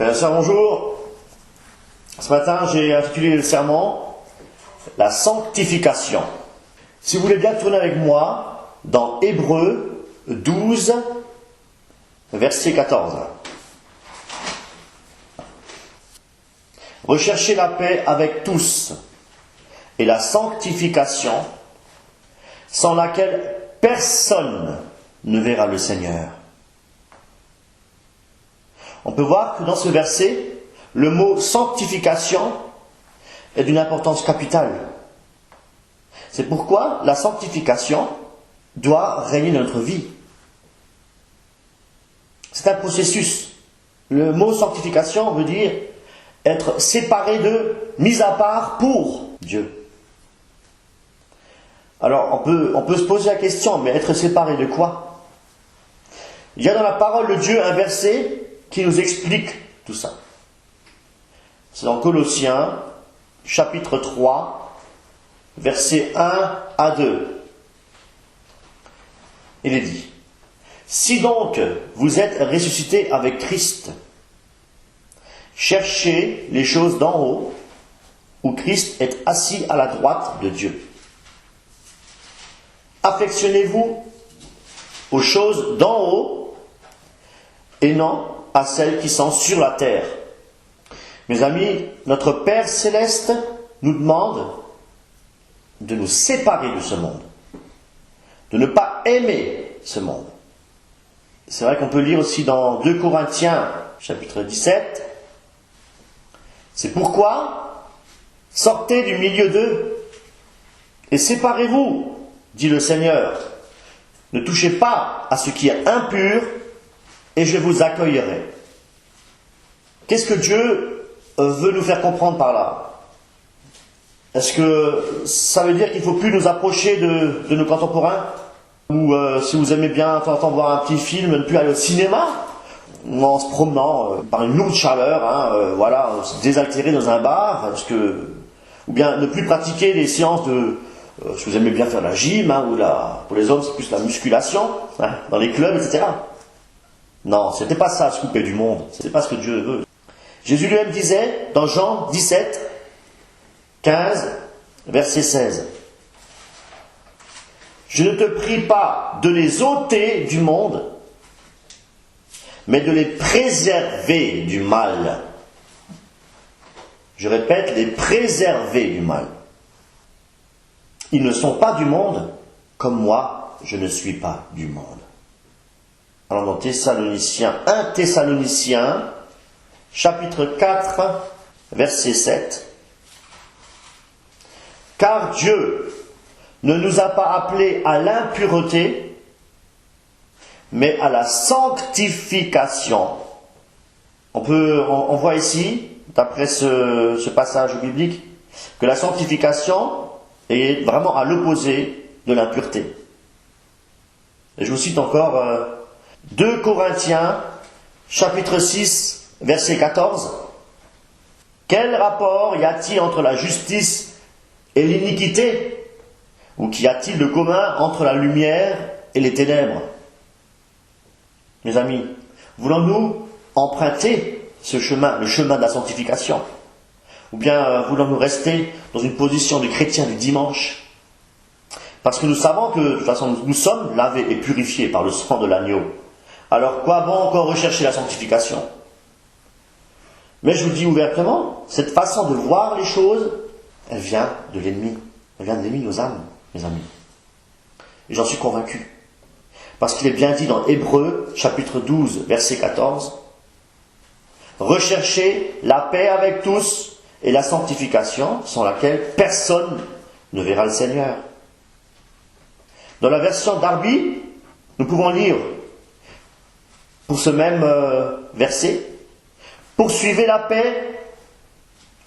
Frères et sœurs, bonjour. Ce matin, j'ai intitulé le sermon « La sanctification ». Si vous voulez bien tourner avec moi dans Hébreux 12, verset 14. Recherchez la paix avec tous et la sanctification, sans laquelle personne ne verra le Seigneur. On peut voir que dans ce verset, le mot sanctification est d'une importance capitale. C'est pourquoi la sanctification doit régner dans notre vie. C'est un processus. Le mot sanctification veut dire être séparé de, mis à part pour Dieu. Alors on peut se poser la question, mais être séparé de quoi? Il y a dans la parole de Dieu un verset qui nous explique tout ça. C'est dans Colossiens, chapitre 3, versets 1 à 2. Il est dit: si donc vous êtes ressuscités avec Christ, cherchez les choses d'en haut, où Christ est assis à la droite de Dieu. Affectionnez-vous aux choses d'en haut et non à celles qui sont sur la terre. Mes amis, notre Père Céleste nous demande de nous séparer de ce monde, de ne pas aimer ce monde. C'est vrai qu'on peut lire aussi dans 2 Corinthiens, chapitre 17, c'est pourquoi sortez du milieu d'eux et séparez-vous, dit le Seigneur. Ne touchez pas à ce qui est impur et je vous accueillerai. Qu'est-ce que Dieu veut nous faire comprendre par là? Est-ce que ça veut dire qu'il ne faut plus nous approcher de nos contemporains? Ou si vous aimez bien de temps en temps voir un petit film, ne plus aller au cinéma en se promenant par une lourde chaleur, se désaltérer dans un bar, ou bien ne plus pratiquer les séances de... si vous aimez bien faire la gym, pour les hommes c'est plus la musculation, dans les clubs, etc. Non, c'était pas ça, se couper du monde. C'était pas ce que Dieu veut. Jésus lui-même disait, dans Jean 17, 15, verset 16, « Je ne te prie pas de les ôter du monde, mais de les préserver du mal. » Je répète, les préserver du mal. Ils ne sont pas du monde, comme moi, je ne suis pas du monde. Alors dans Thessaloniciens, 1 Thessaloniciens, chapitre 4, verset 7. « Car Dieu ne nous a pas appelés à l'impureté, mais à la sanctification. » On voit ici, d'après ce passage biblique, que la sanctification est vraiment à l'opposé de l'impureté. Et je vous cite encore 2 Corinthiens, chapitre 6, verset 14. « Quel rapport y a-t-il entre la justice et l'iniquité? Ou qu'y a-t-il de commun entre la lumière et les ténèbres ?» Mes amis, voulons-nous emprunter ce chemin, le chemin de la sanctification? Ou bien voulons-nous rester dans une position de chrétien du dimanche? Parce que nous savons que de toute façon nous sommes lavés et purifiés par le sang de l'agneau. Alors quoi bon encore rechercher la sanctification? Mais je vous le dis ouvertement, cette façon de voir les choses, elle vient de l'ennemi. Elle vient de l'ennemi de nos âmes, mes amis. Et j'en suis convaincu. Parce qu'il est bien dit dans Hébreux, chapitre 12, verset 14, « Recherchez la paix avec tous et la sanctification, sans laquelle personne ne verra le Seigneur. » Dans la version Darby, nous pouvons lire, pour ce même verset, « Poursuivez la paix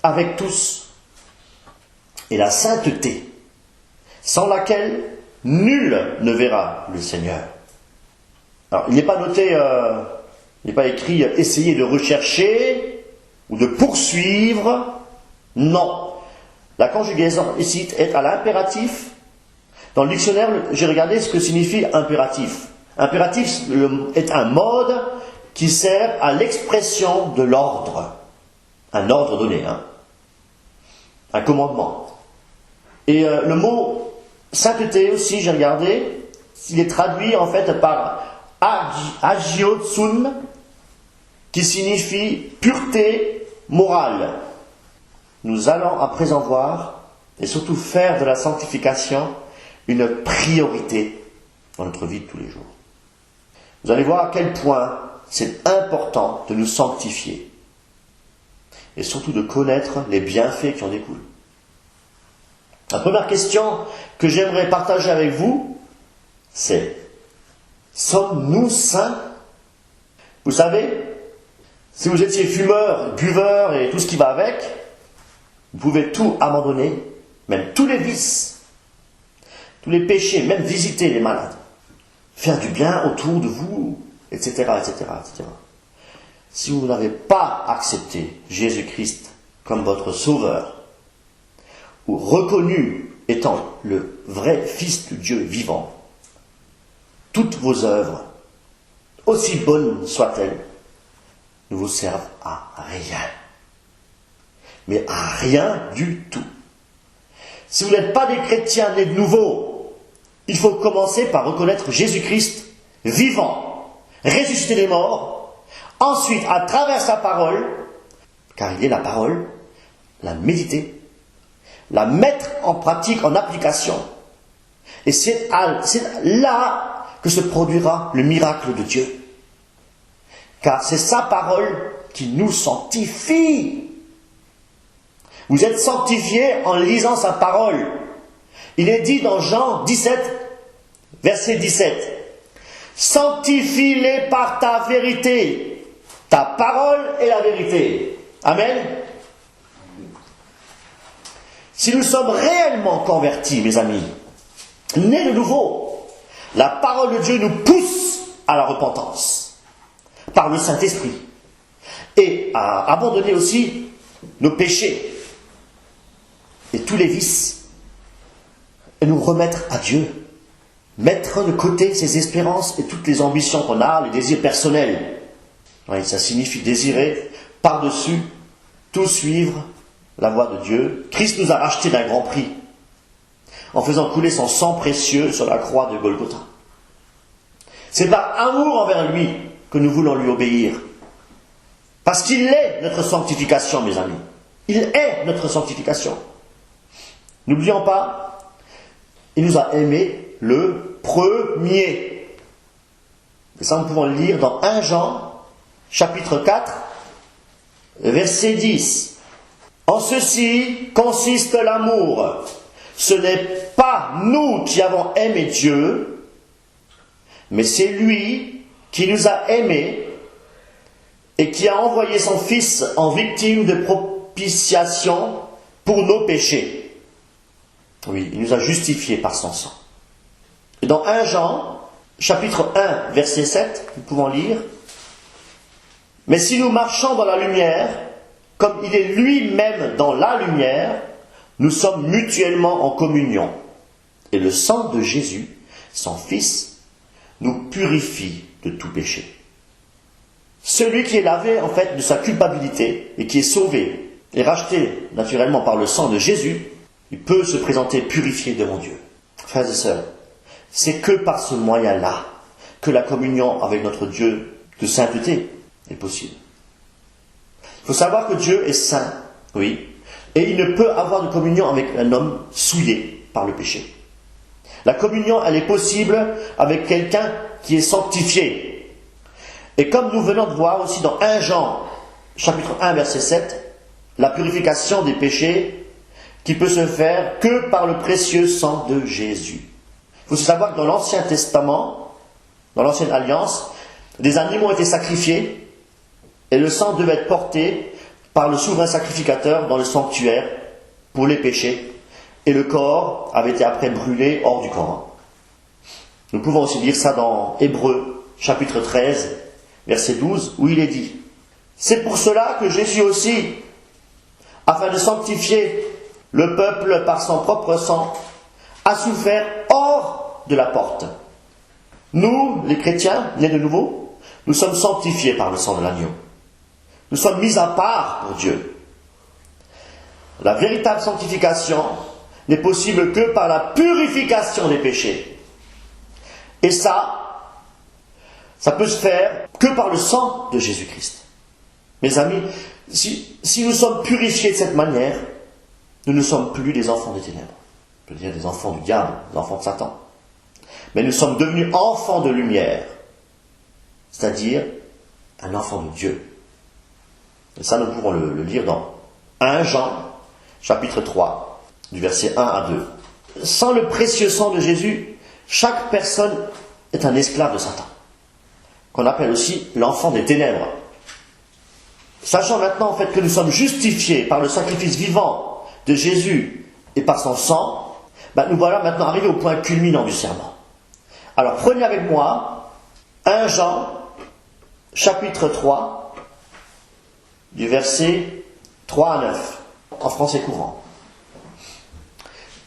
avec tous et la sainteté, sans laquelle nul ne verra le Seigneur. » Alors, il n'est pas noté, il n'est pas écrit « essayer de rechercher » ou de poursuivre. Non. La conjugaison ici est à l'impératif. Dans le dictionnaire, j'ai regardé ce que signifie impératif. Impératif est un mode qui servent à l'expression de l'ordre. Un ordre donné, un commandement. Et le mot sainteté aussi, j'ai regardé, il est traduit en fait par agiotsun, qui signifie pureté morale. Nous allons à présent voir et surtout faire de la sanctification une priorité dans notre vie de tous les jours. Vous allez voir à quel point c'est important de nous sanctifier et surtout de connaître les bienfaits qui en découlent. La première question que j'aimerais partager avec vous, c'est: sommes-nous saints? Vous savez, si vous étiez fumeur, buveur et tout ce qui va avec, vous pouvez tout abandonner, même tous les vices, tous les péchés, même visiter les malades, faire du bien autour de vous, etc., etc., etc. Si vous n'avez pas accepté Jésus-Christ comme votre sauveur, ou reconnu étant le vrai Fils de Dieu vivant, toutes vos œuvres, aussi bonnes soient-elles, ne vous servent à rien. Mais à rien du tout. Si vous n'êtes pas des chrétiens nés de nouveau, il faut commencer par reconnaître Jésus-Christ vivant, ressuscité des morts, ensuite à travers sa parole, car il est la parole, la méditer, la mettre en pratique, en application. Et c'est là que se produira le miracle de Dieu. Car c'est sa parole qui nous sanctifie. Vous êtes sanctifiés en lisant sa parole. Il est dit dans Jean 17, verset 17. Sanctifie-les par ta vérité. Ta parole est la vérité. Amen. Si nous sommes réellement convertis, mes amis, nés de nouveau, la parole de Dieu nous pousse à la repentance par le Saint-Esprit et à abandonner aussi nos péchés et tous les vices et nous remettre à Dieu, mettre de côté ses espérances et toutes les ambitions qu'on a, les désirs personnels. Oui, ça signifie désirer par-dessus tout suivre la voie de Dieu. Christ nous a rachetés d'un grand prix en faisant couler son sang précieux sur la croix de Golgotha. C'est par amour envers lui que nous voulons lui obéir. Parce qu'il est notre sanctification, mes amis. Il est notre sanctification. N'oublions pas, il nous a aimés le premier. Et ça, nous pouvons le lire dans 1 Jean, chapitre 4, verset 10. En ceci consiste l'amour. Ce n'est pas nous qui avons aimé Dieu, mais c'est lui qui nous a aimés et qui a envoyé son Fils en victime de propitiation pour nos péchés. Oui, il nous a justifiés par son sang. Et dans 1 Jean, chapitre 1, verset 7, nous pouvons lire: mais si nous marchons dans la lumière, comme il est lui-même dans la lumière, nous sommes mutuellement en communion. Et le sang de Jésus, son Fils, nous purifie de tout péché. Celui qui est lavé, en fait, de sa culpabilité et qui est sauvé et racheté, naturellement, par le sang de Jésus, il peut se présenter purifié devant Dieu. Frères et sœurs, c'est que par ce moyen-là que la communion avec notre Dieu de sainteté est possible. Il faut savoir que Dieu est saint, oui, et il ne peut avoir de communion avec un homme souillé par le péché. La communion, elle est possible avec quelqu'un qui est sanctifié. Et comme nous venons de voir aussi dans 1 Jean, chapitre 1, verset 7, la purification des péchés qui peut se faire que par le précieux sang de Jésus. Il faut savoir que dans l'Ancien Testament, dans l'Ancienne Alliance, des animaux étaient sacrifiés et le sang devait être porté par le souverain sacrificateur dans le sanctuaire pour les péchés, et le corps avait été après brûlé hors du camp. Nous pouvons aussi lire ça dans Hébreux, chapitre 13, verset 12, où il est dit: c'est pour cela que Jésus aussi, afin de sanctifier le peuple par son propre sang, a souffert hors de la porte. Nous, les chrétiens, nés de nouveau, Nous sommes sanctifiés par le sang de l'agneau. Nous sommes mis à part pour Dieu. La véritable sanctification n'est possible que par la purification des péchés. Et ça peut se faire que par le sang de Jésus-Christ. Mes amis, si nous sommes purifiés de cette manière, nous ne sommes plus des enfants des ténèbres. Je veux dire des enfants du diable, des enfants de Satan. Mais nous sommes devenus enfants de lumière, c'est-à-dire un enfant de Dieu. Et ça, nous pouvons le lire dans 1 Jean, chapitre 3, du verset 1 à 2. Sans le précieux sang de Jésus, chaque personne est un esclave de Satan, qu'on appelle aussi l'enfant des ténèbres. Sachant maintenant en fait que nous sommes justifiés par le sacrifice vivant de Jésus et par son sang, nous voilà maintenant arrivés au point culminant du serment. Alors prenez avec moi 1 Jean, chapitre 3, du verset 3 à 9, en français courant.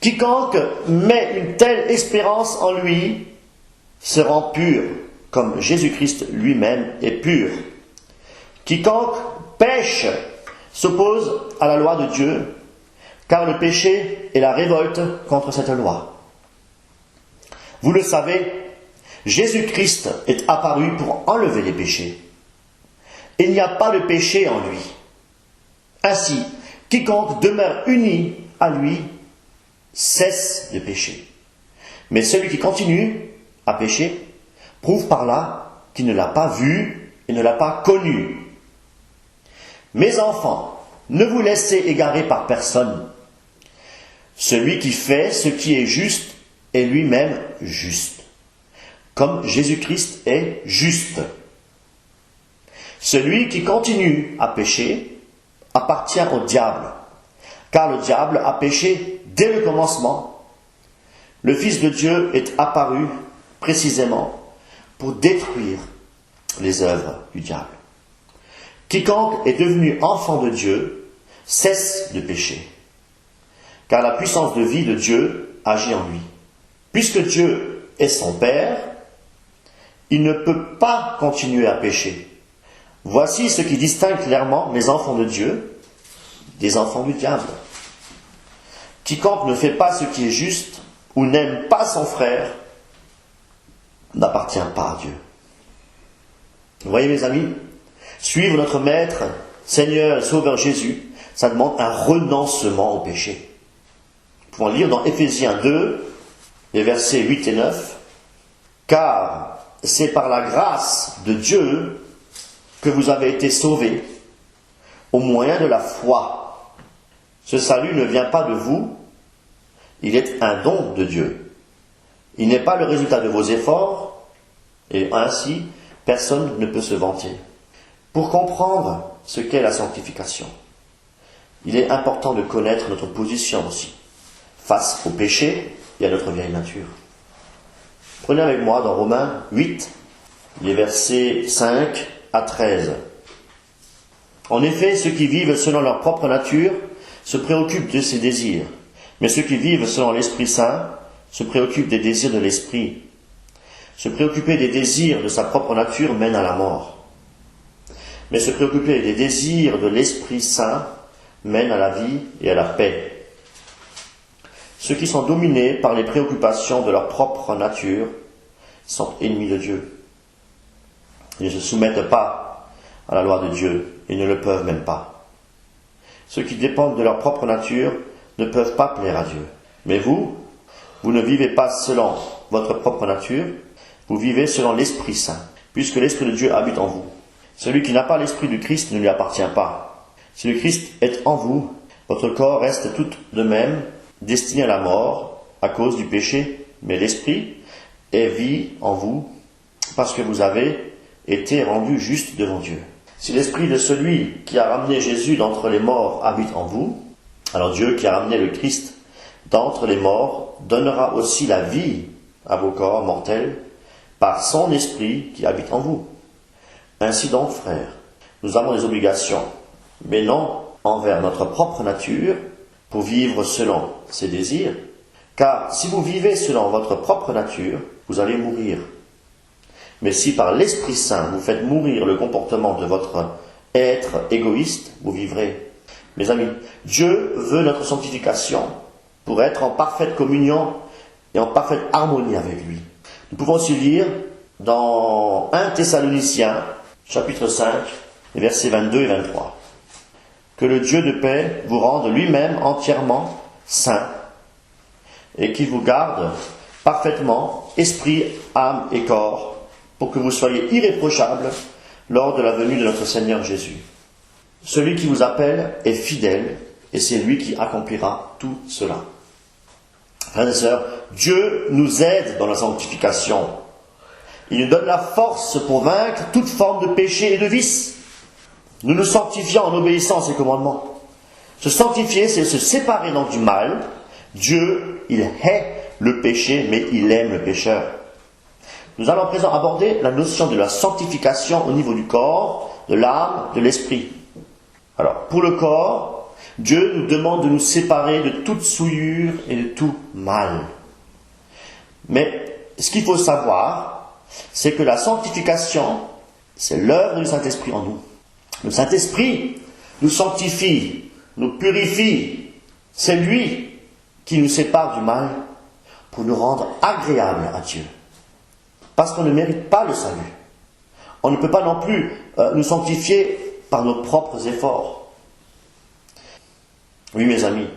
Quiconque met une telle espérance en lui se rend pur, comme Jésus-Christ lui-même est pur. Quiconque pêche s'oppose à la loi de Dieu, car le péché est la révolte contre cette loi. Vous le savez, Jésus-Christ est apparu pour enlever les péchés. Il n'y a pas de péché en lui. Ainsi, quiconque demeure uni à lui cesse de pécher. Mais celui qui continue à pécher prouve par là qu'il ne l'a pas vu et ne l'a pas connu. Mes enfants, ne vous laissez égarer par personne. Celui qui fait ce qui est juste est lui-même juste, comme Jésus-Christ est juste. Celui qui continue à pécher appartient au diable, car le diable a péché dès le commencement. Le Fils de Dieu est apparu précisément pour détruire les œuvres du diable. Quiconque est devenu enfant de Dieu cesse de pécher, car la puissance de vie de Dieu agit en lui. Puisque Dieu est son Père, il ne peut pas continuer à pécher. Voici ce qui distingue clairement les enfants de Dieu des enfants du diable. Quiconque ne fait pas ce qui est juste ou n'aime pas son frère n'appartient pas à Dieu. Vous voyez mes amis, suivre notre Maître, Seigneur et Sauveur Jésus, ça demande un renoncement au péché. Nous pouvons lire dans Éphésiens 2, les versets 8 et 9, « Car c'est par la grâce de Dieu que vous avez été sauvés, au moyen de la foi. Ce salut ne vient pas de vous, il est un don de Dieu. Il n'est pas le résultat de vos efforts, et ainsi, personne ne peut se vanter. » Pour comprendre ce qu'est la sanctification, il est important de connaître notre position aussi, face au péché et à notre vieille nature. Prenez avec moi dans Romains 8, les versets 5 à 13. En effet, ceux qui vivent selon leur propre nature se préoccupent de ses désirs, mais ceux qui vivent selon l'Esprit Saint se préoccupent des désirs de l'Esprit. Se préoccuper des désirs de sa propre nature mène à la mort. Mais se préoccuper des désirs de l'Esprit Saint mène à la vie et à la paix. Ceux qui sont dominés par les préoccupations de leur propre nature sont ennemis de Dieu. Ils ne se soumettent pas à la loi de Dieu, ils ne le peuvent même pas. Ceux qui dépendent de leur propre nature ne peuvent pas plaire à Dieu. Mais vous ne vivez pas selon votre propre nature, vous vivez selon l'Esprit Saint, puisque l'Esprit de Dieu habite en vous. Celui qui n'a pas l'Esprit du Christ ne lui appartient pas. Si le Christ est en vous, votre corps reste tout de même destiné à la mort à cause du péché, mais l'Esprit est vie en vous parce que vous avez été rendu juste devant Dieu. Si l'Esprit de celui qui a ramené Jésus d'entre les morts habite en vous, alors Dieu qui a ramené le Christ d'entre les morts donnera aussi la vie à vos corps mortels par son Esprit qui habite en vous. Ainsi donc, frères, nous avons des obligations, mais non envers notre propre nature, pour vivre selon ses désirs, car si vous vivez selon votre propre nature, vous allez mourir. Mais si par l'Esprit Saint vous faites mourir le comportement de votre être égoïste, vous vivrez. Mes amis, Dieu veut notre sanctification pour être en parfaite communion et en parfaite harmonie avec lui. Nous pouvons aussi lire dans 1 Thessaloniciens, chapitre 5, les versets 22 et 23. Que le Dieu de paix vous rende lui-même entièrement saint et qu'il vous garde parfaitement, esprit, âme et corps, pour que vous soyez irréprochables lors de la venue de notre Seigneur Jésus. Celui qui vous appelle est fidèle et c'est lui qui accomplira tout cela. Frères et sœurs, Dieu nous aide dans la sanctification. Il nous donne la force pour vaincre toute forme de péché et de vice. Nous nous sanctifions en obéissant à ses commandements. Se sanctifier, c'est se séparer donc du mal. Dieu, il hait le péché, mais il aime le pécheur. Nous allons à présent aborder la notion de la sanctification au niveau du corps, de l'âme, de l'esprit. Alors, pour le corps, Dieu nous demande de nous séparer de toute souillure et de tout mal. Mais ce qu'il faut savoir, c'est que la sanctification, c'est l'œuvre du Saint-Esprit en nous. Le Saint-Esprit nous sanctifie, nous purifie. C'est lui qui nous sépare du mal pour nous rendre agréables à Dieu. Parce qu'on ne mérite pas le salut. On ne peut pas non plus nous sanctifier par nos propres efforts. Oui, mes amis,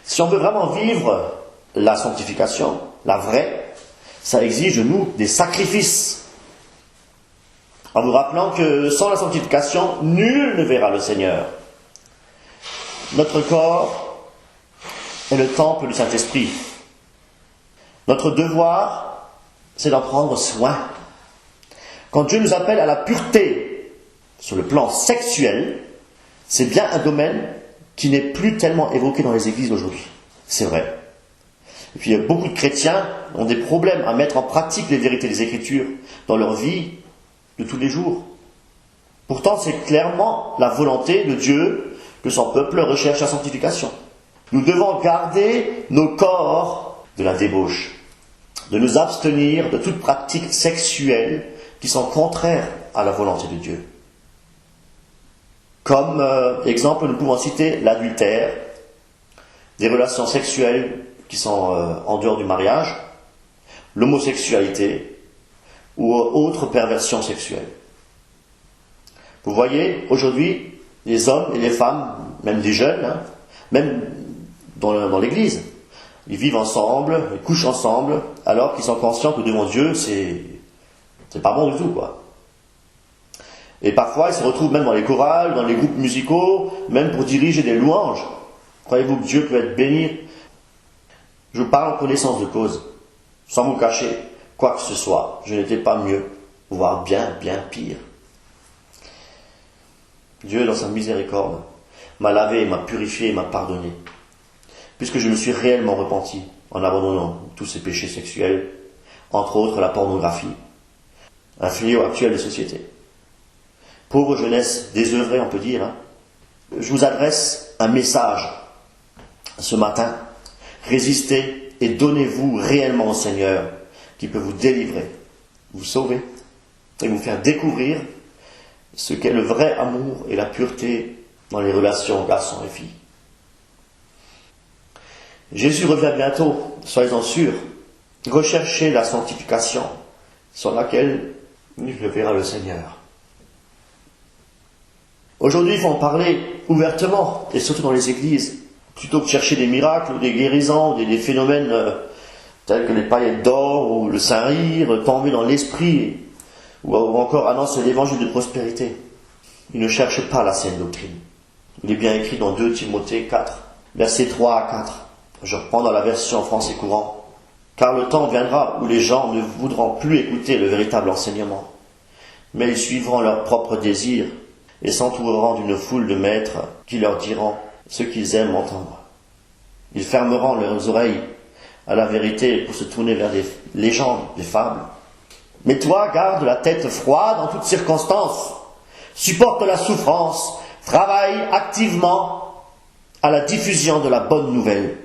si on veut vraiment vivre la sanctification, la vraie, ça exige de nous des sacrifices. En vous rappelant que sans la sanctification, nul ne verra le Seigneur. Notre corps est le temple du Saint-Esprit. Notre devoir, c'est d'en prendre soin. Quand Dieu nous appelle à la pureté sur le plan sexuel, c'est bien un domaine qui n'est plus tellement évoqué dans les églises aujourd'hui. C'est vrai. Et puis beaucoup de chrétiens ont des problèmes à mettre en pratique les vérités des Écritures dans leur vie de tous les jours. Pourtant, c'est clairement la volonté de Dieu que son peuple recherche la sanctification. Nous devons garder nos corps de la débauche, de nous abstenir de toute pratique sexuelle qui sont contraires à la volonté de Dieu. Comme exemple, nous pouvons citer l'adultère, des relations sexuelles qui sont en dehors du mariage, l'homosexualité ou autres perversions sexuelles. Vous voyez, aujourd'hui, les hommes et les femmes, même des jeunes, même dans l'église, ils vivent ensemble, ils couchent ensemble, alors qu'ils sont conscients que devant Dieu, c'est pas bon du tout, quoi. Et parfois, ils se retrouvent même dans les chorales, dans les groupes musicaux, même pour diriger des louanges. Croyez-vous que Dieu peut être béni? Je vous parle en connaissance de cause, sans vous cacher quoi que ce soit. Je n'étais pas mieux, voire bien pire. Dieu, dans sa miséricorde, m'a lavé, m'a purifié et m'a pardonné. Puisque je me suis réellement repenti en abandonnant tous ces péchés sexuels, entre autres la pornographie, un fléau actuel de société. Pauvre jeunesse désœuvrée, on peut dire, je vous adresse un message ce matin. Résistez et donnez-vous réellement au Seigneur qui peut vous délivrer, vous sauver et vous faire découvrir ce qu'est le vrai amour et la pureté dans les relations garçons et filles. Jésus revient bientôt, soyez-en sûrs. Recherchez la sanctification sur laquelle nul ne verra le Seigneur. Aujourd'hui, il faut en parler ouvertement, et surtout dans les églises, plutôt que de chercher des miracles, ou des guérisons, des phénomènes tels que les paillettes d'or, ou le Saint-Rire, tomber dans l'esprit, ou encore annoncer l'évangile de prospérité. Il ne cherche pas la saine doctrine. Il est bien écrit dans 2 Timothée 4, versets 3 à 4. Je reprends dans la version français courant. Car le temps viendra où les gens ne voudront plus écouter le véritable enseignement, mais ils suivront leurs propres désirs et s'entoureront d'une foule de maîtres qui leur diront ce qu'ils aiment entendre. Ils fermeront leurs oreilles à la vérité pour se tourner vers des légendes, des fables. Mais toi, garde la tête froide en toutes circonstances, supporte la souffrance, travaille activement à la diffusion de la bonne nouvelle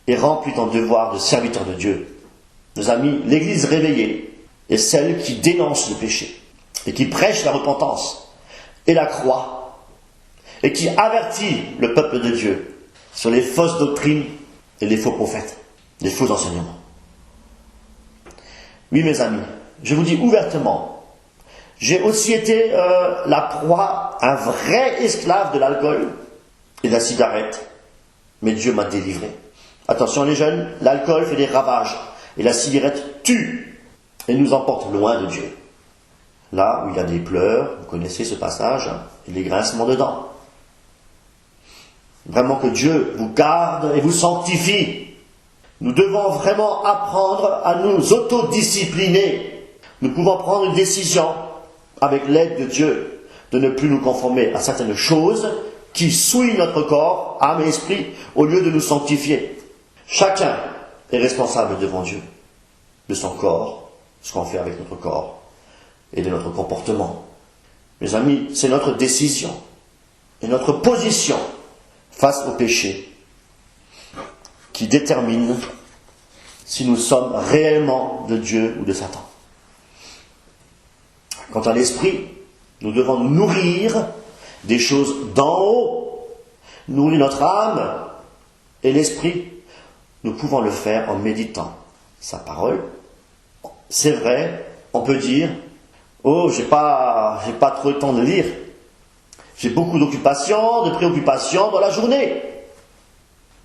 et remplis ton devoir de serviteur de Dieu. Nos amis, l'Église réveillée est celle qui dénonce le péché et qui prêche la repentance et la croix et qui avertit le peuple de Dieu sur les fausses doctrines et les faux prophètes, les faux enseignements. Oui, mes amis, je vous dis ouvertement, j'ai aussi été la proie, un vrai esclave de l'alcool et de la cigarette, mais Dieu m'a délivré. Attention les jeunes, l'alcool fait des ravages et la cigarette tue et nous emporte loin de Dieu. Là où il y a des pleurs, vous connaissez ce passage, et les grincements de dents. Vraiment que Dieu vous garde et vous sanctifie. Nous devons vraiment apprendre à nous autodiscipliner. Nous pouvons prendre une décision avec l'aide de Dieu de ne plus nous conformer à certaines choses qui souillent notre corps, âme et esprit, au lieu de nous sanctifier. Chacun est responsable devant Dieu de son corps, ce qu'on fait avec notre corps et de notre comportement. Mes amis, c'est notre décision et notre position face au péché qui détermine si nous sommes réellement de Dieu ou de Satan. Quant à l'esprit, nous devons nous nourrir des choses d'en haut, nourrir notre âme et l'esprit. Nous pouvons le faire en méditant sa parole. C'est vrai, on peut dire, oh, j'ai pas trop le temps de lire. J'ai beaucoup d'occupations, de préoccupations dans la journée.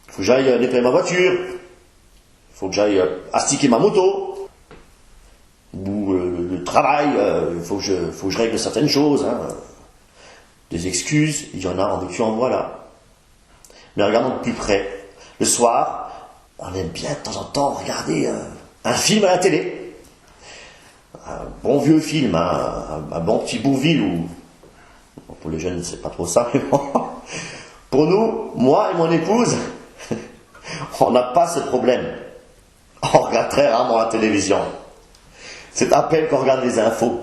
Il faut que j'aille nettoyer ma voiture. Il faut que j'aille astiquer ma moto. Ou le travail, il faut que je règle certaines choses. Des excuses, il y en a en veux-tu en voilà. Mais regardons de plus près. Le soir, on aime bien de temps en temps regarder un film à la télé. Un bon vieux film, un bon petit Bourvil ou... Pour les jeunes, c'est pas trop ça, mais bon. Pour nous, moi et mon épouse, on n'a pas ce problème. On regarde très rarement la télévision. C'est à peine qu'on regarde les infos.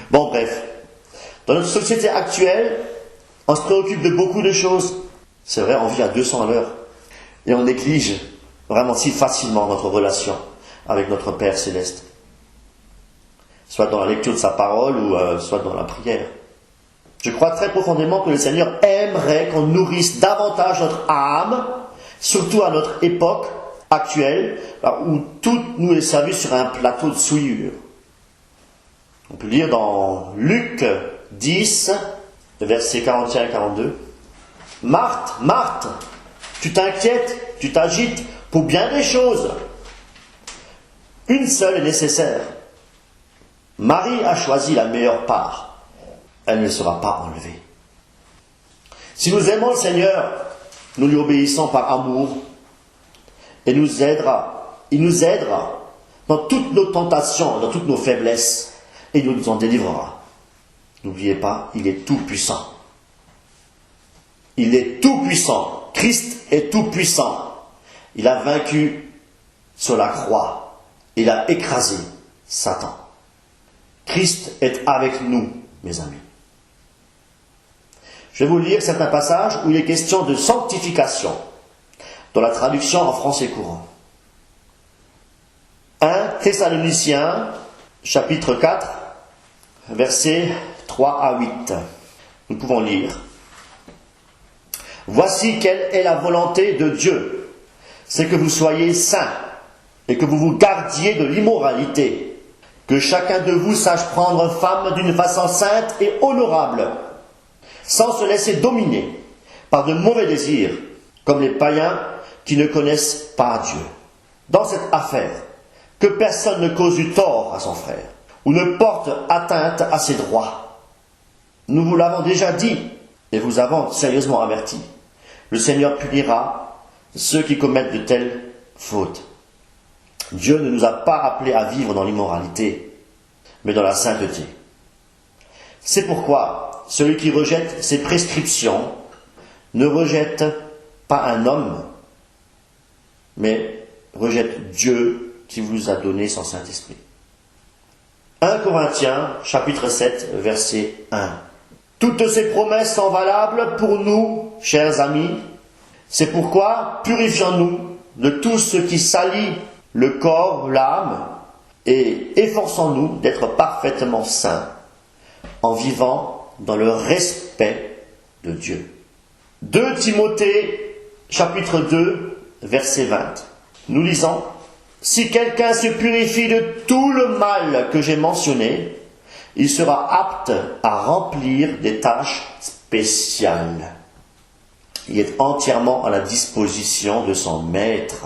Bon, bref. Dans notre société actuelle, on se préoccupe de beaucoup de choses. C'est vrai, on vit à 200 à l'heure. Et on néglige vraiment si facilement notre relation avec notre Père Céleste. Soit dans la lecture de sa parole ou soit dans la prière. Je crois très profondément que le Seigneur aimerait qu'on nourrisse davantage notre âme, surtout à notre époque actuelle, où tout nous est servi sur un plateau de souillure. On peut lire dans Luc 10, versets 41 et 42. « Marthe, Marthe, tu t'inquiètes, tu t'agites pour bien des choses. Une seule est nécessaire. Marie a choisi la meilleure part. Elle ne sera pas enlevée. » Si nous aimons le Seigneur, nous lui obéissons par amour et il nous aidera dans toutes nos tentations, dans toutes nos faiblesses et il nous en délivrera. N'oubliez pas, il est tout puissant. Il est tout puissant. Christ est tout puissant. Il a vaincu sur la croix. Il a écrasé Satan. Christ est avec nous, mes amis. Je vais vous lire certains passages où il est question de sanctification, dans la traduction en français courant. 1 Thessaloniciens, chapitre 4, versets 3 à 8. Nous pouvons lire. « Voici quelle est la volonté de Dieu, c'est que vous soyez saints et que vous vous gardiez de l'immoralité, que chacun de vous sache prendre femme d'une façon sainte et honorable, sans se laisser dominer par de mauvais désirs, comme les païens qui ne connaissent pas Dieu. Dans cette affaire, que personne ne cause du tort à son frère, ou ne porte atteinte à ses droits. Nous vous l'avons déjà dit, et vous avons sérieusement averti. Le Seigneur punira ceux qui commettent de telles fautes. Dieu ne nous a pas appelés à vivre dans l'immoralité, mais dans la sainteté. C'est pourquoi celui qui rejette ses prescriptions ne rejette pas un homme, mais rejette Dieu qui vous a donné son Saint-Esprit. 1 Corinthiens, chapitre 7, verset 1. Toutes ces promesses sont valables pour nous, chers amis. C'est pourquoi purifions-nous de tout ce qui salit le corps, l'âme, et efforçons-nous d'être parfaitement saints en vivant dans le respect de Dieu. 2 Timothée, chapitre 2, verset 20. Nous lisons: si quelqu'un se purifie de tout le mal que j'ai mentionné, il sera apte à remplir des tâches spéciales. Il est entièrement à la disposition de son maître.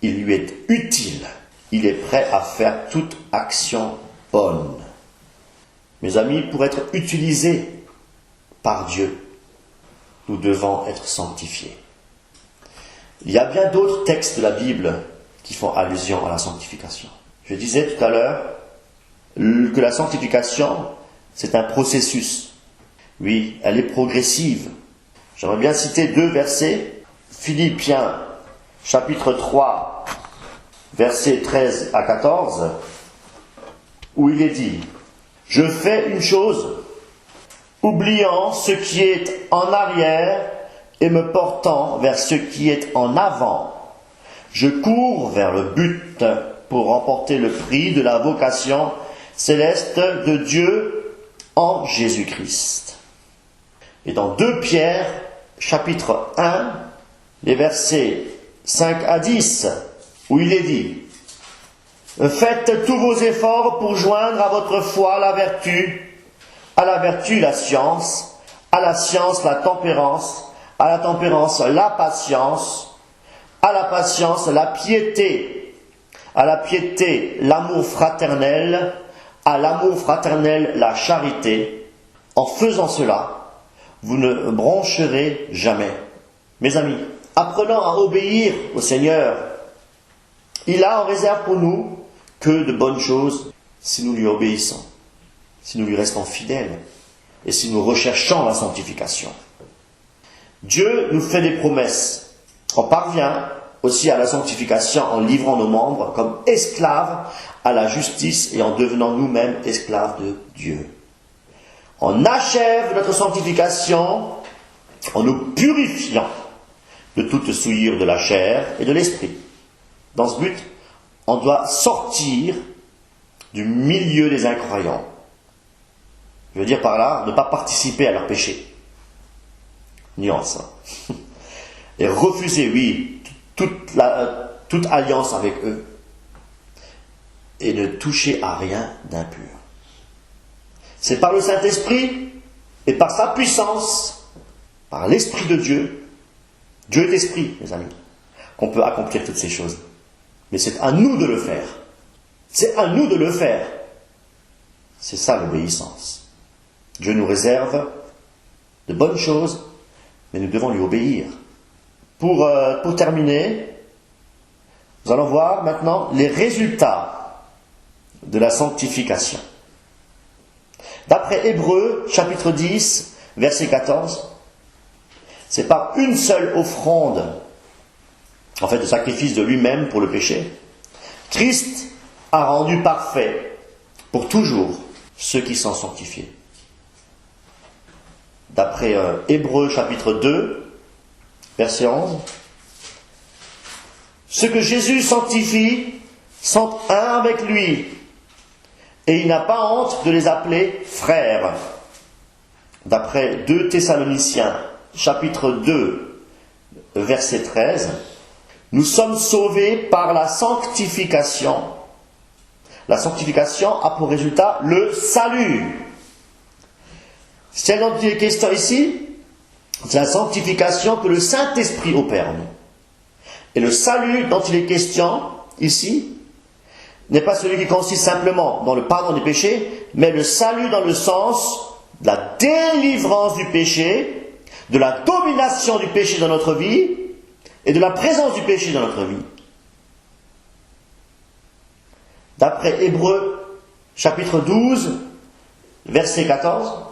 Il lui est utile. Il est prêt à faire toute action bonne. Mes amis, pour être utilisés par Dieu, nous devons être sanctifiés. Il y a bien d'autres textes de la Bible qui font allusion à la sanctification. Je disais tout à l'heure que la sanctification, c'est un processus. Oui, elle est progressive. J'aimerais bien citer 2 versets. Philippiens, chapitre 3, versets 13 à 14, où il est dit: je fais une chose, oubliant ce qui est en arrière et me portant vers ce qui est en avant. Je cours vers le but pour remporter le prix de la vocation céleste de Dieu en Jésus-Christ. Et dans 2 Pierre, chapitre 1, les versets 5 à 10, où il est dit: faites tous vos efforts pour joindre à votre foi la vertu, à la vertu la science, à la science la tempérance, à la tempérance la patience, à la patience la piété, à la piété l'amour fraternel, à l'amour fraternel la charité. En faisant cela, vous ne broncherez jamais. Mes amis, apprenons à obéir au Seigneur. Il a en réserve pour nous que de bonnes choses si nous lui obéissons, si nous lui restons fidèles et si nous recherchons la sanctification. Dieu nous fait des promesses. On parvient aussi à la sanctification en livrant nos membres comme esclaves à la justice et en devenant nous-mêmes esclaves de Dieu. On achève notre sanctification en nous purifiant de toute souillure de la chair et de l'esprit. Dans ce but, on doit sortir du milieu des incroyants. Je veux dire par là, ne pas participer à leur péché. Nuance. Hein. Et refuser, oui, toute alliance avec eux. Et ne toucher à rien d'impur. C'est par le Saint-Esprit et par sa puissance, par l'Esprit de Dieu, Dieu est Esprit, mes amis, qu'on peut accomplir toutes ces choses. Mais c'est à nous de le faire. C'est à nous de le faire. C'est ça l'obéissance. Dieu nous réserve de bonnes choses, mais nous devons lui obéir. Pour terminer, nous allons voir maintenant les résultats de la sanctification. D'après Hébreux, chapitre 10, verset 14, c'est par une seule offrande, en fait le sacrifice de lui-même pour le péché, Christ a rendu parfait pour toujours ceux qui sont sanctifiés. D'après Hébreux, chapitre 2, verset 11, ceux que Jésus sanctifie sont un avec lui, et il n'a pas honte de les appeler frères. D'après 2 Thessaloniciens, chapitre 2, verset 13, nous sommes sauvés par la sanctification. La sanctification a pour résultat le salut. Celle dont il est question ici, c'est la sanctification que le Saint-Esprit opère en nous. Et le salut dont il est question ici n'est pas celui qui consiste simplement dans le pardon des péchés, mais le salut dans le sens de la délivrance du péché, de la domination du péché dans notre vie et de la présence du péché dans notre vie. D'après Hébreux, chapitre 12, verset 14,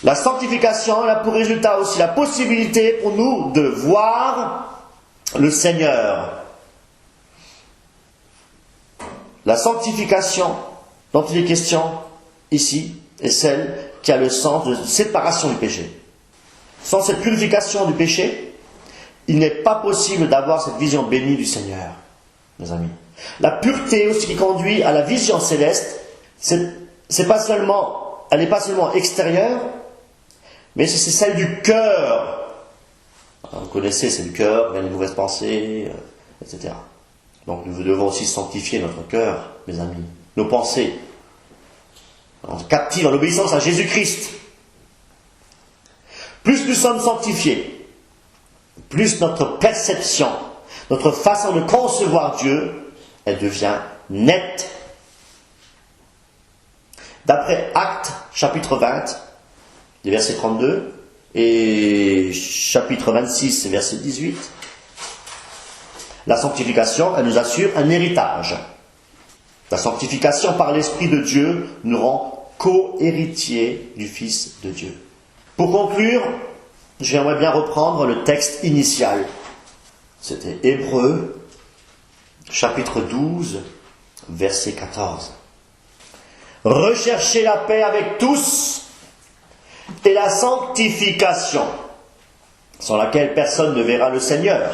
la sanctification a pour résultat aussi la possibilité pour nous de voir le Seigneur. La sanctification dont il est question ici est celle qui a le sens de séparation du péché. Sans cette purification du péché, il n'est pas possible d'avoir cette vision bénie du Seigneur. mes amis. La pureté aussi qui conduit à la vision céleste, elle n'est pas seulement extérieure, mais c'est celle du cœur. Vous connaissez, c'est le cœur, les mauvaises pensées, etc. Donc nous devons aussi sanctifier notre cœur, mes amis, nos pensées. On est captifs en l'obéissance à Jésus-Christ. Plus nous sommes sanctifiés, plus notre perception, notre façon de concevoir Dieu, elle devient nette. D'après Actes, chapitre 20, les versets 32, et chapitre 26, verset 18, la sanctification, elle nous assure un héritage. La sanctification par l'Esprit de Dieu nous rend co-héritiers du Fils de Dieu. Pour conclure, j'aimerais bien reprendre le texte initial. C'était Hébreux, chapitre 12, verset 14. Recherchez la paix avec tous et la sanctification, sans laquelle personne ne verra le Seigneur.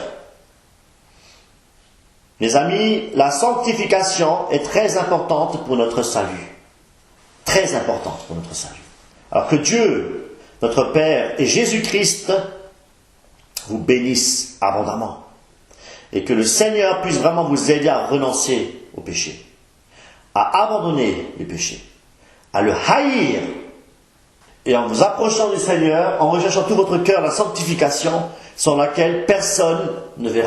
Mes amis, la sanctification est très importante pour notre salut. Très importante pour notre salut. Alors que Dieu, notre Père et Jésus-Christ vous bénissent abondamment. Et que le Seigneur puisse vraiment vous aider à renoncer au péché, à abandonner les péchés, à le haïr. Et en vous approchant du Seigneur, en recherchant tout votre cœur la sanctification, sans laquelle personne ne verra